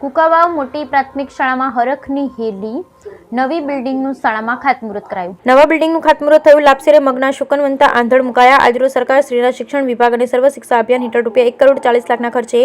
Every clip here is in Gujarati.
કુકાવાવ મોટી પ્રાથમિક શાળામાં હરખની હેલી નવી બિલ્ડિંગનું શાળામાં ખાતમુહૂર્ત કરાયું. નવા બિલ્ડિંગનું ખાતમુહૂર્ત થયું. લાપસીરે મગના શુકનવંતા આંધણ મુકાયા. આજરોજ સરકાર શ્રીના શિક્ષણ વિભાગ અને સર્વ શિક્ષા અભિયાન હેઠળ ₹1,40,00,000 ખર્ચે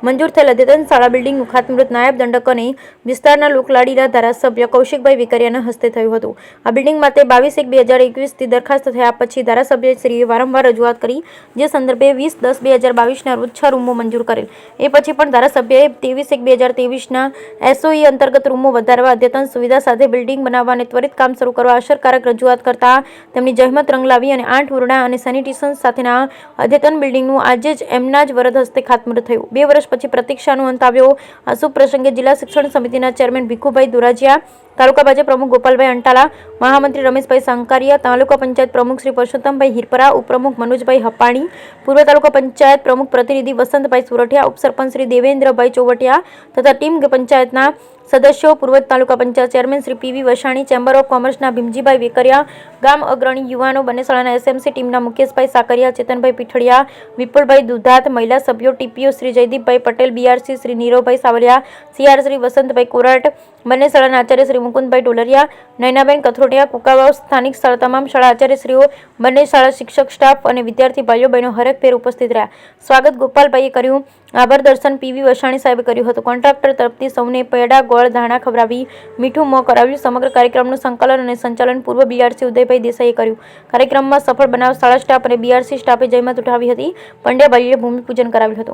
મંજૂર થયેલ અદ્યતન શાળા બિલ્ડિંગનું ખાતમુહૂર્ત નાયબ દંડક અને વિસ્તારના લોકલાડીલા ધારાસભ્ય કૌશિકભાઈ વેકરિયાના હસ્તે થયું હતું. આ બિલ્ડિંગ માટે 22/1/2021થી દરખાસ્ત થયા પછી ધારાસભ્યશ્રીએ વારંવાર રજૂઆત કરી, જે સંદર્ભે 20/10/2022ના રોજ 6 રૂમો મંજૂર કરેલ. એ પછી પણ ધારાસભ્યએ 23/1/2023ના SOE અંતર્ગત રૂમો વધારવા, અદ્યતન સુવિધા સાથે બિલ્ડિંગ બનાવવા અને ત્વરિત કામ શરૂ કરવા અસરકારક રજૂઆત કરતા તેમની જહેમત રંગ લાવી અને 8 ઓરડા અને સેનિટેશન સાથેના અદ્યતન બિલ્ડિંગનું આજે જ એમના જ વરદ હસ્તે ખાતમુહૂર્ત થયું. 2 વર્ષ પછી પ્રતીક્ષાનો અંત આવ્યો. આ શુભ પ્રસંગે જિલ્લા શિક્ષણ સમિતિના ચેરમેન ભીખુભાઈ દુરાજીયા, તાલુકા ભાજપ પ્રમુખ ગોપાલભાઈ અંટાલા, મહામંત્રી રમેશભાઈ સાંકારિયા, તાલુકા પંચાયત પ્રમુખ શ્રી પરસોત્તમભાઈ હિરપરા, ઉપપ્રમુખ મનોજભાઈ હપાણી, પૂર્વ તાલુકા પંચાયત પ્રમુખ પ્રતિનિધિ વસંતભાઈ સુરઠિયા, ઉપસરપંચ શ્રી દેવેન્દ્રભાઈ ચોવટિયા તથા ટીમ પંચાયતના સદસ્યો, પૂર્વ taluka panchayat chairman Shri PV Vasani, chamber of કોમર્સના ભીમજીભાઈ વેકરિયા, ગામ અગ્રણી યુવાનો, બંને શાળાના SMC ટીમના મુકેશભાઈ સાકરિયા, ચેતનભાઈ પીઠડિયા, વિપુલભાઈ દુધાત, મહિલા સભ્યો, TPO Shri જયદીપભાઈ Patel, BRC Shri Niravbhai Savaliya, CR Shri Vasantbhai Korat, બંને શાળાના આચાર્ય શ્રી મુકુંદભાઈ ટોલરિયા, નયનાબેન કથરોટિયા, કુકાવાવ સ્થાનિક તમામ શાળા આચાર્યશ્રીઓ, બંને શાળા શિક્ષક સ્ટાફ અને વિદ્યાર્થી ભાઈઓ બહેનો હરખભેર ઉપસ્થિત રહ્યા. સ્વાગત ગોપાલભાઈએ કર્યું. આભાર દર્શન PV વસાણી સાહેબે કર્યું હતું. કોન્ટ્રાક્ટર તરફથી સૌને પેડા, ગોળ, ધાણા ખવડાવી મીઠું મોં કરાવ્યું. સમગ્ર કાર્યક્રમનું સંકલન અને સંચાલન પૂર્વ BRC ઉદયભાઈ દેસાઈએ કર્યું. કાર્યક્રમમાં સફળ બનાવ શાળા સ્ટાફ અને BRC સ્ટાફે જહેમત ઉઠાવી હતી. પંડ્યાભાઈએ ભૂમિપૂજન કરાવ્યું હતું.